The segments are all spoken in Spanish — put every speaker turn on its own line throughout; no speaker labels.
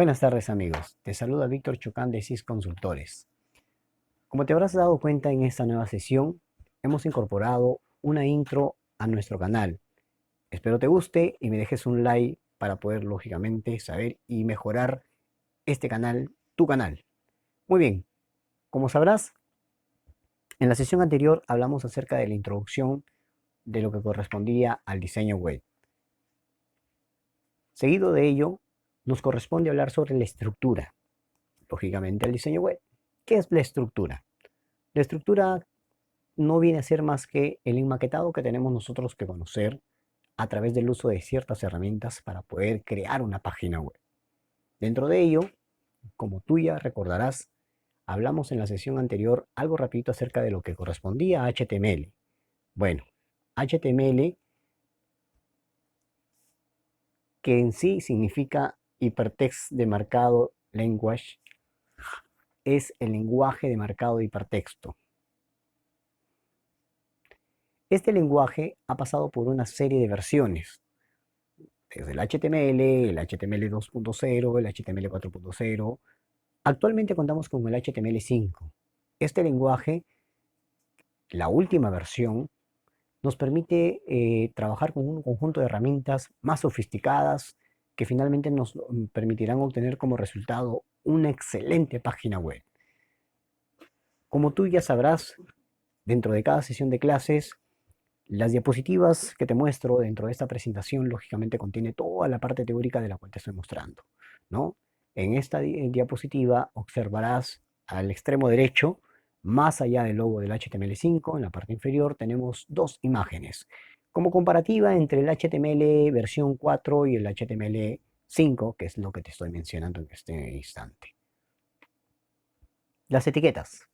Buenas tardes amigos, te saluda Víctor Chocán de CIS Consultores. Como te habrás dado cuenta en esta nueva sesión, hemos incorporado una intro a nuestro canal. Espero te guste y me dejes un like para poder lógicamente saber y mejorar este canal, tu canal. Muy bien, como sabrás, en la sesión anterior hablamos acerca de la introducción de lo que correspondía al diseño web. Seguido de ello, nos corresponde hablar sobre la estructura, lógicamente el diseño web. ¿Qué es la estructura? La estructura no viene a ser más que el enmaquetado que tenemos nosotros que conocer a través del uso de ciertas herramientas para poder crear una página web. Dentro de ello, como tú ya recordarás, hablamos en la sesión anterior algo rapidito acerca de lo que correspondía a HTML. Bueno, HTML, que en sí significa Hypertext Demarcado Language, es el lenguaje de marcado de hipertexto. Este lenguaje ha pasado por una serie de versiones, desde el HTML, el HTML 2.0, el HTML 4.0. Actualmente contamos con el HTML5. Este lenguaje, la última versión, nos permite trabajar con un conjunto de herramientas más sofisticadas que finalmente nos permitirán obtener como resultado una excelente página web. Como tú ya sabrás, dentro de cada sesión de clases, las diapositivas que te muestro dentro de esta presentación, lógicamente, contiene toda la parte teórica de la cual te estoy mostrando, ¿no? En esta diapositiva observarás al extremo derecho, más allá del logo del HTML5, en la parte inferior tenemos dos imágenes. Como comparativa entre el HTML versión 4 y el HTML5, que es lo que te estoy mencionando en este instante. Las etiquetas.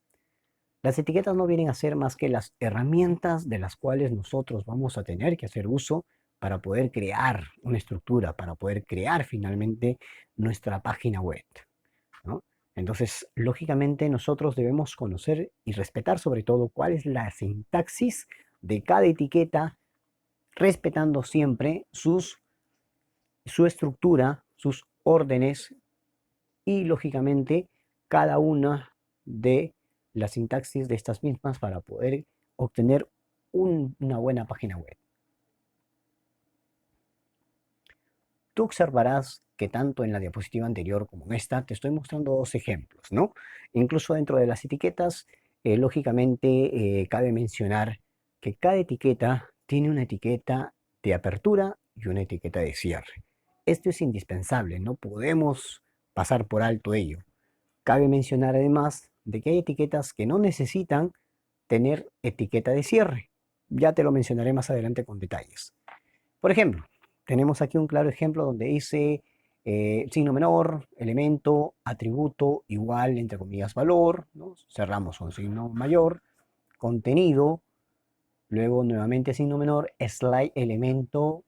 Las etiquetas no vienen a ser más que las herramientas de las cuales nosotros vamos a tener que hacer uso para poder crear una estructura, para poder crear finalmente nuestra página web, ¿no? Entonces, lógicamente nosotros debemos conocer y respetar sobre todo cuál es la sintaxis de cada etiqueta, respetando siempre su estructura, sus órdenes y lógicamente cada una de la sintaxis de estas mismas para poder obtener una buena página web. Tú observarás que tanto en la diapositiva anterior como en esta te estoy mostrando dos ejemplos, ¿no? Incluso dentro de las etiquetas, lógicamente cabe mencionar que cada etiqueta tiene una etiqueta de apertura y una etiqueta de cierre. Esto es indispensable, no podemos pasar por alto ello. Cabe mencionar además de que hay etiquetas que no necesitan tener etiqueta de cierre. Ya te lo mencionaré más adelante con detalles. Por ejemplo, tenemos aquí un claro ejemplo donde dice signo menor, elemento, atributo, igual, entre comillas, valor, ¿no? Cerramos con signo mayor, contenido, luego nuevamente signo menor, slide, elemento,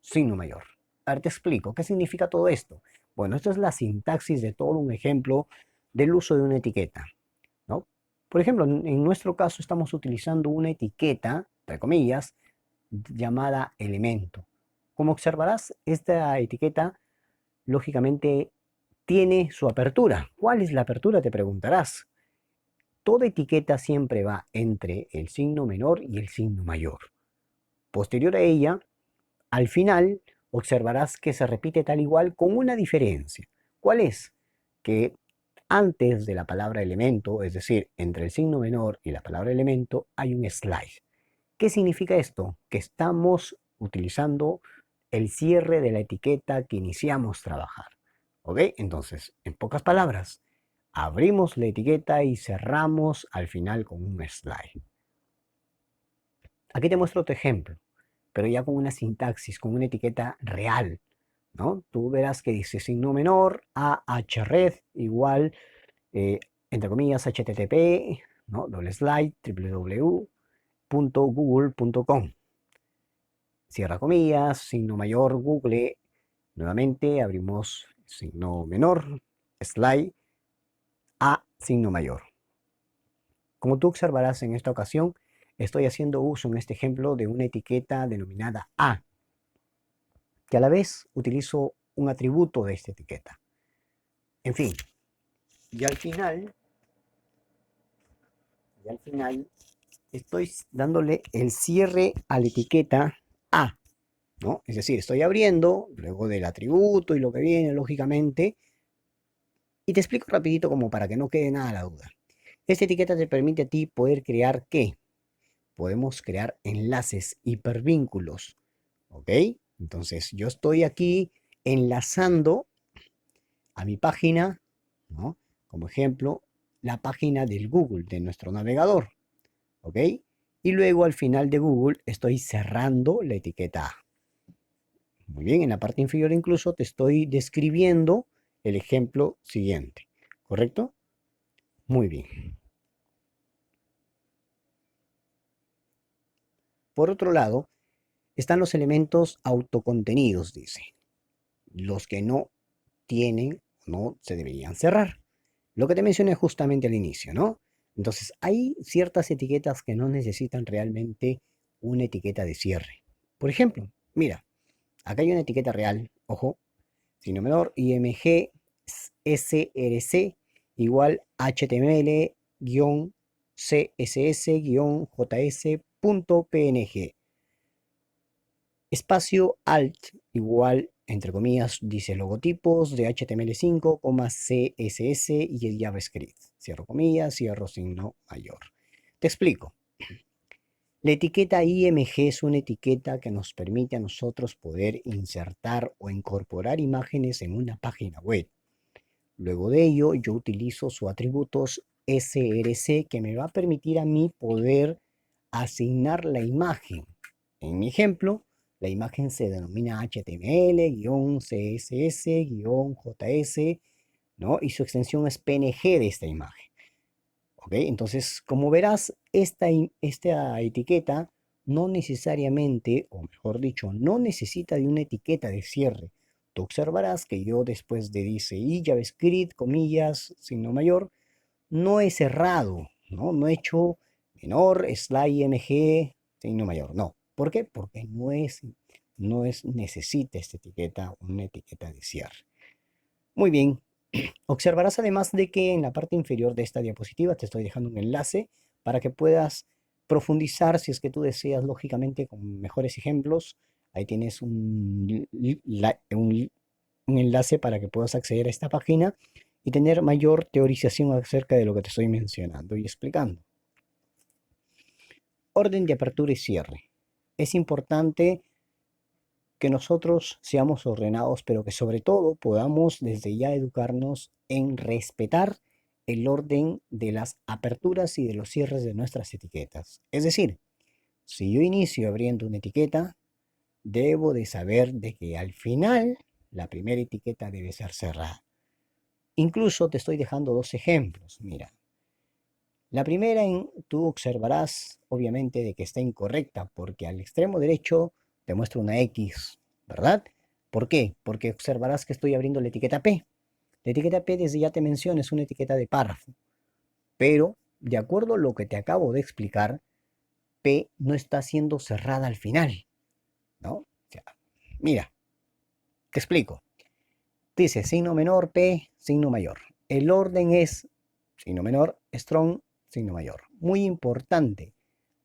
signo mayor. A ver, te explico, ¿qué significa todo esto? Bueno, esto es la sintaxis de todo un ejemplo del uso de una etiqueta, ¿no? Por ejemplo, en nuestro caso estamos utilizando una etiqueta, entre comillas, llamada elemento. Como observarás, esta etiqueta lógicamente tiene su apertura. ¿Cuál es la apertura? Te preguntarás. Toda etiqueta siempre va entre el signo menor y el signo mayor. Posterior a ella, al final, observarás que se repite tal igual con una diferencia. ¿Cuál es? Que antes de la palabra elemento, es decir, entre el signo menor y la palabra elemento, hay un slide. ¿Qué significa esto? Que estamos utilizando el cierre de la etiqueta que iniciamos a trabajar. ¿Ok? Entonces, en pocas palabras, abrimos la etiqueta y cerramos al final con un slide. Aquí te muestro otro ejemplo, pero ya con una sintaxis, con una etiqueta real, ¿no? Tú verás que dice signo menor a href igual, entre comillas, http, ¿no? Doble slide, www.google.com. Cierra comillas, signo mayor, Google. Nuevamente abrimos signo menor, slide, a signo mayor. Como tú observarás en esta ocasión, estoy haciendo uso en este ejemplo de una etiqueta denominada a, que a la vez utilizo un atributo de esta etiqueta. En fin, y al final, y al final estoy dándole el cierre a la etiqueta A, ¿no? Es decir, estoy abriendo, luego del atributo y lo que viene, lógicamente, y te explico rapidito como para que no quede nada a la duda. Esta etiqueta te permite a ti poder crear ¿qué? Podemos crear enlaces, hipervínculos, ¿ok? Entonces yo estoy aquí enlazando a mi página, ¿no? Como ejemplo, la página del Google, de nuestro navegador, ¿ok? Y luego al final de Google estoy cerrando la etiqueta A. Muy bien, en la parte inferior incluso te estoy describiendo el ejemplo siguiente, ¿correcto? Muy bien. Por otro lado, están los elementos autocontenidos, dice, los que no tienen, no se deberían cerrar. Lo que te mencioné justamente al inicio, ¿no? Entonces, hay ciertas etiquetas que no necesitan realmente una etiqueta de cierre. Por ejemplo, mira, acá hay una etiqueta real, ojo, signo menor, img src igual html css js.png. Espacio alt igual, entre comillas, dice logotipos de HTML5, CSS y el JavaScript. Cierro comillas, cierro signo mayor. Te explico. La etiqueta IMG es una etiqueta que nos permite a nosotros poder insertar o incorporar imágenes en una página web. Luego de ello, yo utilizo sus atributos src que me va a permitir a mí poder asignar la imagen. En mi ejemplo, la imagen se denomina HTML-CSS-JS, ¿no? Y su extensión es PNG de esta imagen. ¿Ok? Entonces, como verás, esta etiqueta no necesariamente, o mejor dicho, no necesita de una etiqueta de cierre. Tú observarás que yo después de dice y JavaScript, comillas, signo mayor, no he cerrado, ¿no? No he hecho menor, slide img, signo mayor. No. ¿Por qué? Porque no es, necesita esta etiqueta, una etiqueta de cierre. Muy bien. Observarás además de que en la parte inferior de esta diapositiva te estoy dejando un enlace para que puedas profundizar si es que tú deseas, lógicamente, con mejores ejemplos. Ahí tienes un enlace para que puedas acceder a esta página y tener mayor teorización acerca de lo que te estoy mencionando y explicando. Orden de apertura y cierre. Es importante que nosotros seamos ordenados, pero que sobre todo podamos desde ya educarnos en respetar el orden de las aperturas y de los cierres de nuestras etiquetas. Es decir, si yo inicio abriendo una etiqueta, debo de saber de que al final la primera etiqueta debe ser cerrada. Incluso te estoy dejando dos ejemplos. Mira, la primera tú observarás obviamente de que está incorrecta porque al extremo derecho te muestra una X, ¿verdad? ¿Por qué? Porque observarás que estoy abriendo la etiqueta P. La etiqueta P desde ya te menciono es una etiqueta de párrafo, pero de acuerdo a lo que te acabo de explicar, P no está siendo cerrada al final, ¿no? O sea, mira, te explico. Dice signo menor, P, signo mayor. El orden es signo menor, strong, signo mayor. Muy importante.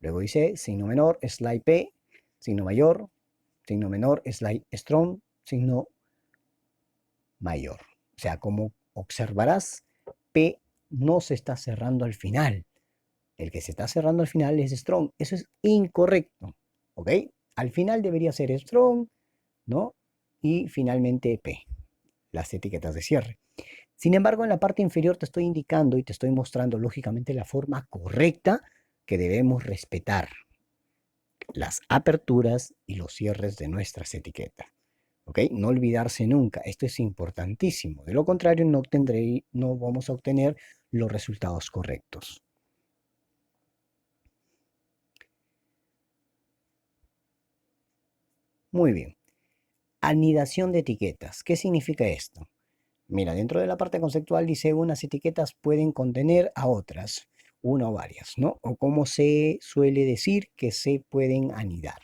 Luego dice signo menor, slide P, signo mayor, signo menor, slide strong, signo mayor. O sea, como observarás, P no se está cerrando al final. El que se está cerrando al final es strong. Eso es incorrecto. ¿Ok? Al final debería ser strong, ¿no? Y finalmente P, las etiquetas de cierre. Sin embargo, en la parte inferior te estoy indicando y te estoy mostrando lógicamente la forma correcta que debemos respetar las aperturas y los cierres de nuestras etiquetas. ¿Ok? No olvidarse nunca, esto es importantísimo. De lo contrario, no vamos a obtener los resultados correctos. Muy bien. Anidación de etiquetas. ¿Qué significa esto? Mira, dentro de la parte conceptual dice unas etiquetas pueden contener a otras, una o varias, ¿no? O como se suele decir que se pueden anidar.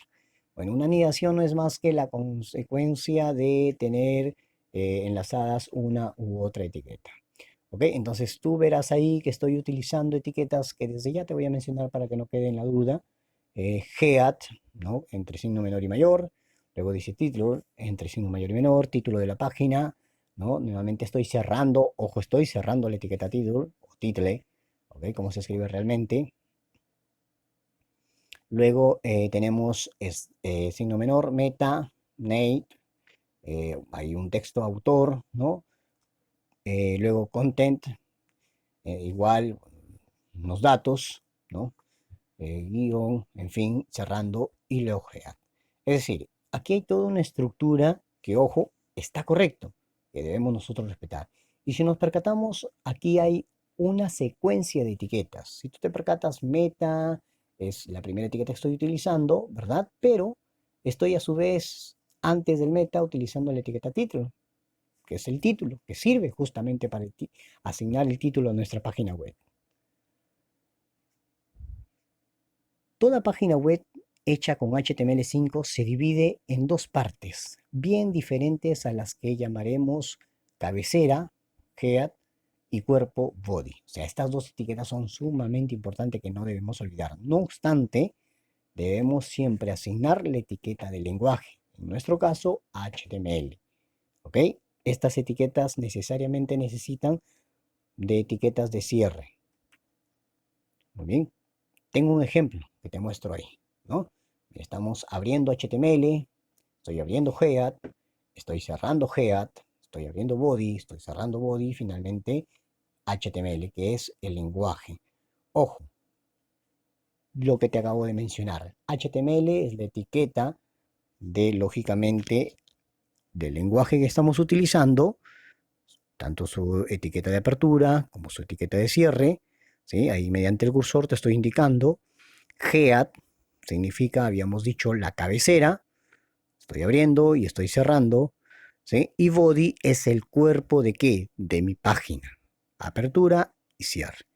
Bueno, una anidación no es más que la consecuencia de tener enlazadas una u otra etiqueta. ¿Ok? Entonces tú verás ahí que estoy utilizando etiquetas que desde ya te voy a mencionar para que no quede en la duda. Head, ¿no? Entre signo menor y mayor. Luego dice título, entre signo mayor y menor, título de la página, ¿no? Nuevamente estoy cerrando, ojo, estoy cerrando la etiqueta título o title, ¿ok? Como se escribe realmente. Luego tenemos signo menor, meta, name, hay un texto autor, ¿no? Luego content, igual unos datos, ¿no? Guión, en fin, cerrando y luego head. Es decir, aquí hay toda una estructura que, ojo, está correcto, que debemos nosotros respetar. Y si nos percatamos, aquí hay una secuencia de etiquetas. Si tú te percatas, meta es la primera etiqueta que estoy utilizando, ¿verdad? Pero estoy a su vez antes del meta utilizando la etiqueta título, que es el título, que sirve justamente para asignar el título a nuestra página web. Toda página web hecha con HTML5 se divide en dos partes, bien diferentes a las que llamaremos cabecera, head, y cuerpo, body. O sea, estas dos etiquetas son sumamente importantes que no debemos olvidar. No obstante, debemos siempre asignar la etiqueta del lenguaje, en nuestro caso HTML. ¿Ok? Estas etiquetas necesariamente necesitan de etiquetas de cierre. Muy bien. Tengo un ejemplo que te muestro ahí, ¿no? Estamos abriendo HTML, estoy abriendo head, estoy cerrando head, estoy abriendo body, estoy cerrando body, y finalmente HTML, que es el lenguaje. Ojo, lo que te acabo de mencionar. HTML es la etiqueta de, lógicamente, del lenguaje que estamos utilizando, tanto su etiqueta de apertura como su etiqueta de cierre, ¿sí? Ahí mediante el cursor te estoy indicando. Head significa, habíamos dicho, la cabecera. Estoy abriendo y estoy cerrando. ¿Sí? Y body es el cuerpo de qué? De mi página. Apertura y cierre.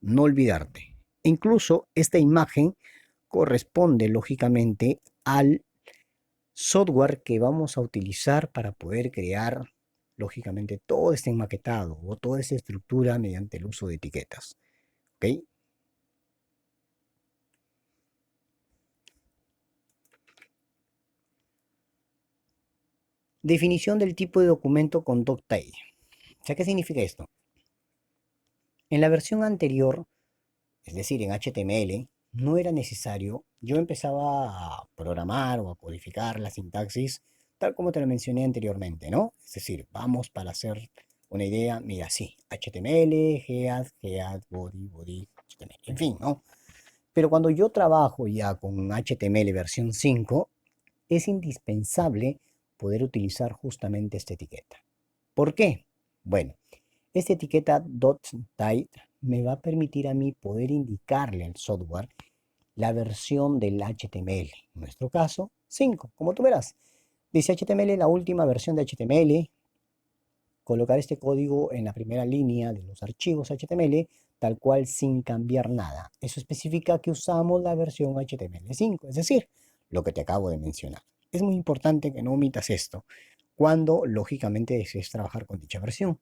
No olvidarte. Incluso esta imagen corresponde lógicamente al software que vamos a utilizar para poder crear lógicamente todo este enmaquetado o toda esta estructura mediante el uso de etiquetas. ¿Ok? Definición del tipo de documento con doctype. O sea, ¿qué significa esto? En la versión anterior, es decir, en HTML, no era necesario. Yo empezaba a programar o a codificar la sintaxis tal como te lo mencioné anteriormente, ¿no? Es decir, vamos para hacer una idea, mira, sí, HTML, head, body, HTML, en fin, ¿no? Pero cuando yo trabajo ya con HTML versión 5, es indispensable poder utilizar justamente esta etiqueta. ¿Por qué? Bueno, esta etiqueta .type me va a permitir a mí poder indicarle al software la versión del HTML. En nuestro caso, 5, como tú verás. Dice HTML, la última versión de HTML. Colocar este código en la primera línea de los archivos HTML, tal cual sin cambiar nada. Eso especifica que usamos la versión HTML5, es decir, lo que te acabo de mencionar. Es muy importante que no omitas esto cuando, lógicamente, desees trabajar con dicha versión.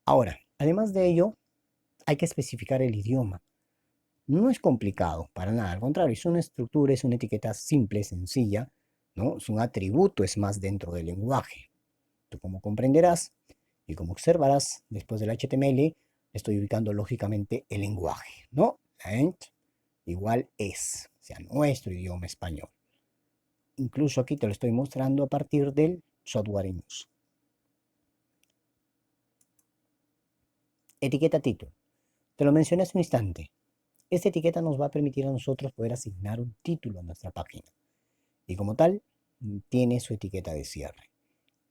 Ahora, además de ello, hay que especificar el idioma. No es complicado, para nada, al contrario, es una estructura, es una etiqueta simple, sencilla, ¿no? Es un atributo, es más dentro del lenguaje. Tú como comprenderás y como observarás, después del HTML, estoy ubicando lógicamente el lenguaje, ¿no? And igual es, o sea, nuestro idioma español. Incluso aquí te lo estoy mostrando a partir del software en uso. Etiqueta título. Te lo mencioné hace un instante. Esta etiqueta nos va a permitir a nosotros poder asignar un título a nuestra página. Y como tal, tiene su etiqueta de cierre.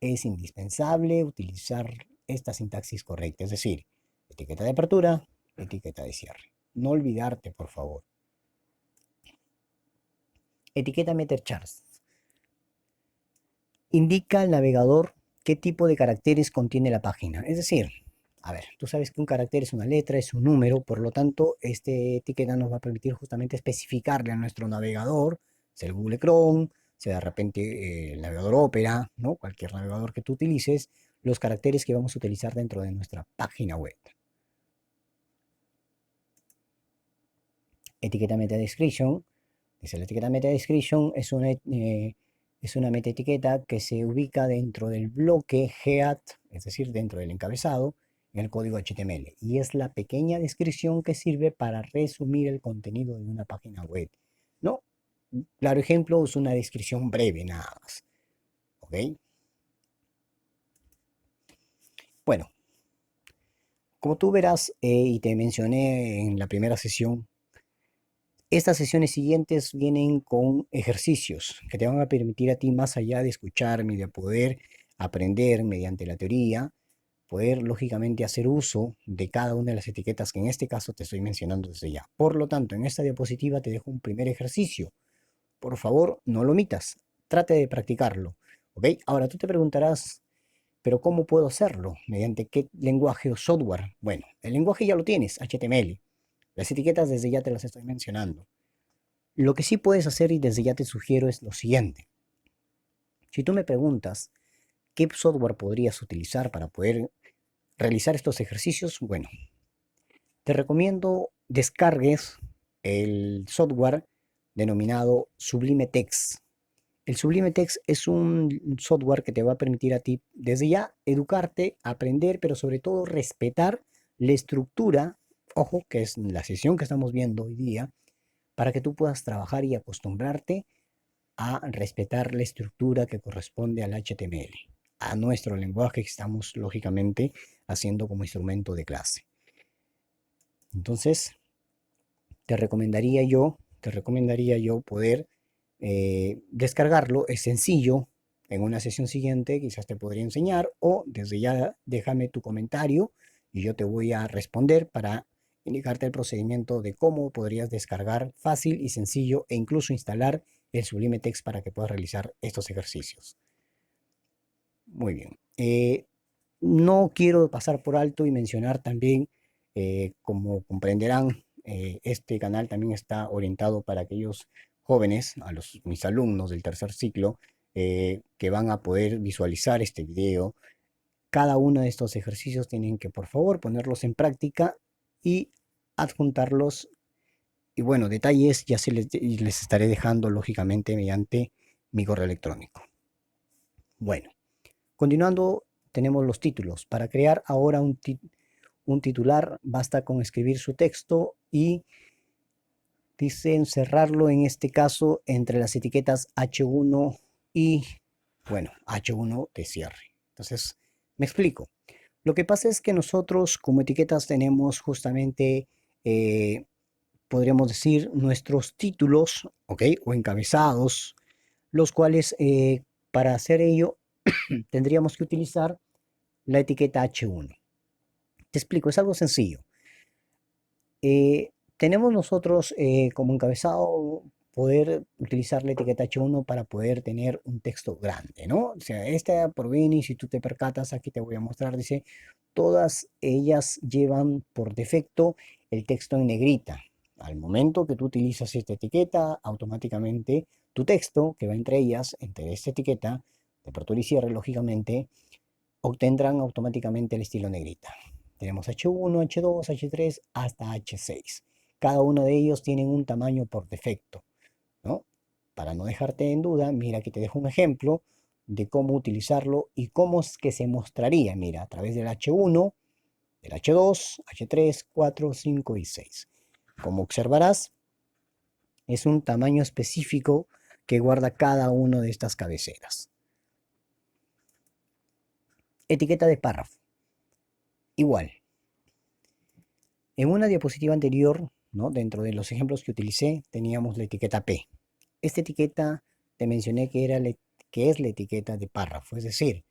Es indispensable utilizar esta sintaxis correcta, es decir, etiqueta de apertura, etiqueta de cierre. No olvidarte, por favor. Etiqueta MetaCharts. Indica al navegador qué tipo de caracteres contiene la página. Es decir, a ver, tú sabes que un carácter es una letra, es un número, por lo tanto, esta etiqueta nos va a permitir justamente especificarle a nuestro navegador, sea el Google Chrome, sea de repente el navegador Opera, ¿no? Cualquier navegador que tú utilices, los caracteres que vamos a utilizar dentro de nuestra página web. Etiqueta meta description. Dice, la etiqueta meta description es una metaetiqueta que se ubica dentro del bloque head, es decir, dentro del encabezado, en el código HTML. Y es la pequeña descripción que sirve para resumir el contenido de una página web. ¿No? Claro ejemplo es una descripción breve nada más. ¿Ok? Bueno, como tú verás y te mencioné en la primera sesión, estas sesiones siguientes vienen con ejercicios que te van a permitir a ti, más allá de escucharme y de poder aprender mediante la teoría, poder lógicamente hacer uso de cada una de las etiquetas que en este caso te estoy mencionando desde ya. Por lo tanto, en esta diapositiva te dejo un primer ejercicio. Por favor, no lo omitas. Trate de practicarlo. ¿Ok? Ahora tú te preguntarás, ¿pero cómo puedo hacerlo? ¿Mediante qué lenguaje o software? Bueno, el lenguaje ya lo tienes, HTML. Las etiquetas desde ya te las estoy mencionando. Lo que sí puedes hacer y desde ya te sugiero es lo siguiente. Si tú me preguntas qué software podrías utilizar para poder realizar estos ejercicios, bueno, te recomiendo descargues el software denominado Sublime Text. El Sublime Text es un software que te va a permitir a ti desde ya educarte, aprender, pero sobre todo respetar la estructura, ojo, que es la sesión que estamos viendo hoy día, para que tú puedas trabajar y acostumbrarte a respetar la estructura que corresponde al HTML, a nuestro lenguaje que estamos lógicamente haciendo como instrumento de clase. Entonces, te recomendaría yo poder descargarlo. Es sencillo. En una sesión siguiente quizás te podría enseñar o desde ya déjame tu comentario y yo te voy a responder para indicarte el procedimiento de cómo podrías descargar fácil y sencillo e incluso instalar el Sublime Text para que puedas realizar estos ejercicios. Muy bien. No quiero pasar por alto y mencionar también, como comprenderán, este canal también está orientado para aquellos jóvenes, mis alumnos del tercer ciclo, que van a poder visualizar este video. Cada uno de estos ejercicios tienen que, por favor, ponerlos en práctica y adjuntarlos. Y bueno, detalles ya les estaré dejando, lógicamente, mediante mi correo electrónico. Bueno, continuando, tenemos los títulos. Para crear ahora un titular, basta con escribir su texto y dice encerrarlo en este caso entre las etiquetas H1 y, bueno, H1 de cierre. Entonces, me explico. Lo que pasa es que nosotros como etiquetas tenemos justamente, podríamos decir, nuestros títulos, ¿ok? O encabezados, los cuales para hacer ello tendríamos que utilizar la etiqueta H1. Te explico, es algo sencillo. Tenemos nosotros como encabezado poder utilizar la etiqueta H1 para poder tener un texto grande, ¿no? O sea, esta proviene, si tú te percatas, aquí te voy a mostrar, dice, todas ellas llevan por defecto el texto en negrita. Al momento que tú utilizas esta etiqueta, automáticamente tu texto, que va entre ellas, entre esta etiqueta, de apertura y cierre, lógicamente, obtendrán automáticamente el estilo negrita. Tenemos H1, H2, H3 hasta H6. Cada uno de ellos tienen un tamaño por defecto, ¿no? Para no dejarte en duda, mira que te dejo un ejemplo de cómo utilizarlo y cómo es que se mostraría, mira, a través del H1, del H2, H3, 4, 5 y 6. Como observarás, es un tamaño específico que guarda cada una de estas cabeceras. Etiqueta de párrafo. Igual, en una diapositiva anterior, ¿no? Dentro de los ejemplos que utilicé, teníamos la etiqueta P. Esta etiqueta te mencioné que es la etiqueta de párrafo, es decir,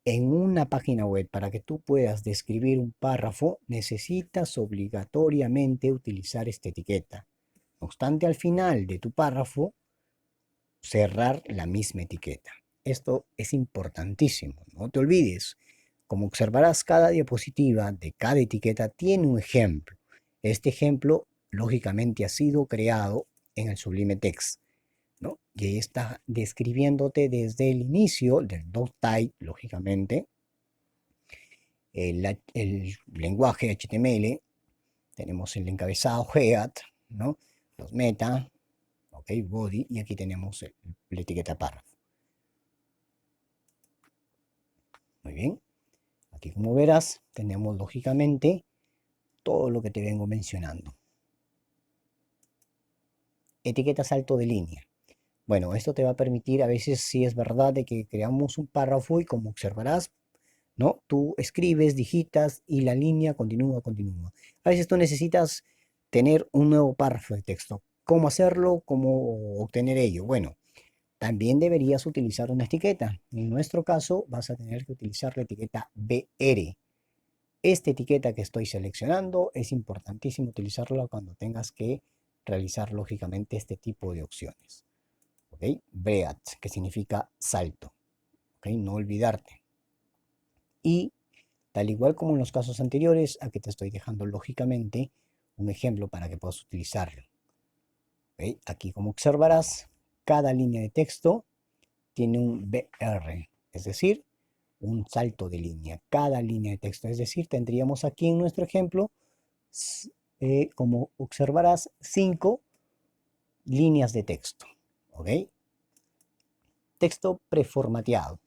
en una página web, para que tú puedas describir un párrafo, necesitas obligatoriamente utilizar esta etiqueta. No obstante, al final de tu párrafo, cerrar la misma etiqueta. Esto es importantísimo, no te olvides. Como observarás, cada diapositiva de cada etiqueta tiene un ejemplo. Este ejemplo, lógicamente, ha sido creado en el Sublime Text. ¿no? Y ahí está describiéndote desde el inicio del doctype, lógicamente, el lenguaje HTML, tenemos el encabezado head, ¿no? Los meta, ok, body, y aquí tenemos la etiqueta párrafo. Muy bien, aquí como verás, tenemos lógicamente todo lo que te vengo mencionando. Etiqueta salto de línea. Bueno, esto te va a permitir, a veces si es verdad de que creamos un párrafo y como observarás, ¿no? Tú escribes, digitas y la línea continúa, continúa. A veces tú necesitas tener un nuevo párrafo de texto. ¿Cómo hacerlo? ¿Cómo obtener ello? Bueno, también deberías utilizar una etiqueta. En nuestro caso vas a tener que utilizar la etiqueta BR. Esta etiqueta que estoy seleccionando es importantísimo utilizarla cuando tengas que realizar lógicamente este tipo de opciones. ¿Ok? Breat, que significa salto. ¿Ok? No olvidarte. Y tal igual como en los casos anteriores, aquí te estoy dejando lógicamente un ejemplo para que puedas utilizarlo. ¿Ok? Aquí como observarás, cada línea de texto tiene un BR, es decir, un salto de línea. Cada línea de texto, es decir, tendríamos aquí en nuestro ejemplo, como observarás, 5 líneas de texto. ¿Ok? Texto preformateado.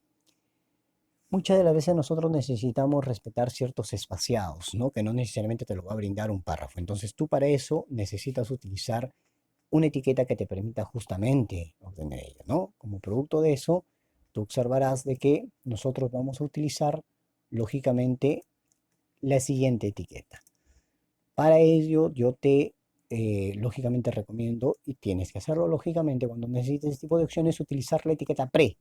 Muchas de las veces nosotros necesitamos respetar ciertos espaciados, ¿no? Que no necesariamente te lo va a brindar un párrafo. Entonces tú para eso necesitas utilizar una etiqueta que te permita justamente obtener ello, ¿no? Como producto de eso, tú observarás de que nosotros vamos a utilizar lógicamente la siguiente etiqueta. Para ello yo te lógicamente recomiendo, y tienes que hacerlo lógicamente cuando necesites este tipo de opciones, utilizar la etiqueta pre.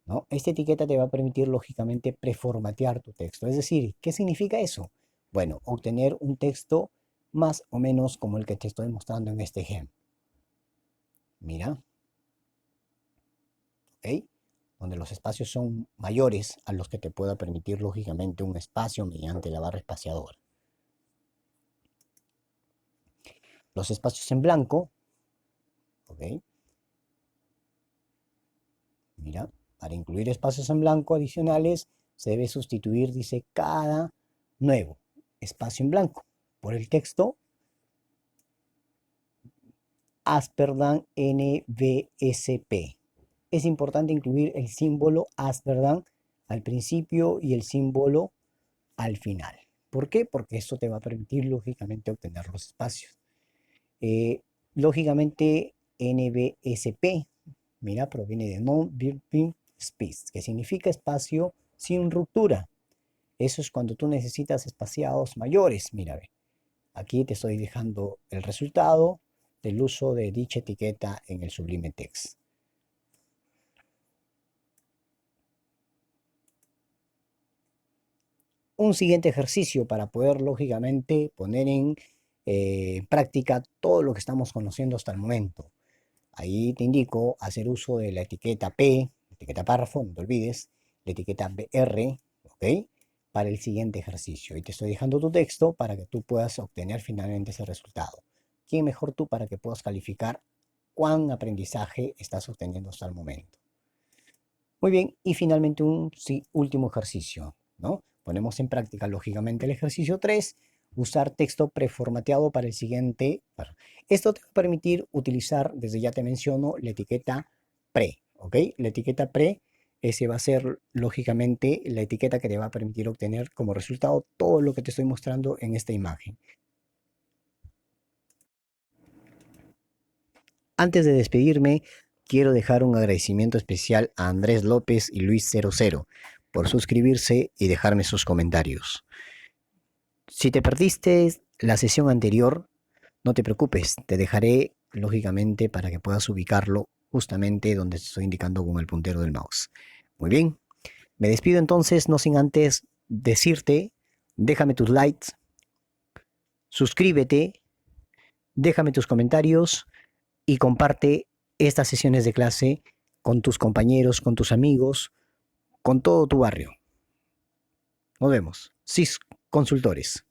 ¿No? Esta etiqueta te va a permitir, lógicamente, preformatear tu texto. Es decir, ¿qué significa eso? Bueno, obtener un texto más o menos como el que te estoy mostrando en este ejemplo. Mira, ¿ok? Donde los espacios son mayores a los que te pueda permitir, lógicamente, un espacio mediante la barra espaciadora. Los espacios en blanco, ¿ok? Mira, para incluir espacios en blanco adicionales, se debe sustituir, dice, cada nuevo espacio en blanco por el texto Asperdan NBSP. Es importante incluir el símbolo Asperdan al principio y el símbolo al final. ¿Por qué? Porque esto te va a permitir, lógicamente, obtener los espacios. Eh, lógicamente, NBSP, mira, proviene de Non-Building Space, que significa espacio sin ruptura. Eso es cuando tú necesitas espaciados mayores. Mira, ve. Aquí te estoy dejando el resultado del uso de dicha etiqueta en el Sublime Text. Un siguiente ejercicio para poder lógicamente poner en práctica todo lo que estamos conociendo hasta el momento. Ahí te indico hacer uso de la etiqueta P, etiqueta párrafo, no te olvides, la etiqueta BR, ¿ok? Para el siguiente ejercicio. Y te estoy dejando tu texto para que tú puedas obtener finalmente ese resultado. ¿Quién mejor tú para que puedas calificar cuán aprendizaje estás obteniendo hasta el momento? Muy bien, y finalmente un último ejercicio, ¿no? Ponemos en práctica, lógicamente, el ejercicio 3, usar texto preformateado para el siguiente. Bueno, esto te va a permitir utilizar, desde ya te menciono, la etiqueta pre, ¿ok? La etiqueta pre, ese va a ser, lógicamente, la etiqueta que te va a permitir obtener como resultado todo lo que te estoy mostrando en esta imagen. Antes de despedirme, quiero dejar un agradecimiento especial a Andrés López y Luis00 por suscribirse y dejarme sus comentarios. Si te perdiste la sesión anterior, no te preocupes, te dejaré lógicamente para que puedas ubicarlo justamente donde te estoy indicando con el puntero del mouse. Muy bien, me despido entonces, no sin antes decirte, déjame tus likes, suscríbete, déjame tus comentarios y comparte estas sesiones de clase con tus compañeros, con tus amigos, con todo tu barrio. Nos vemos. CIS Consultores.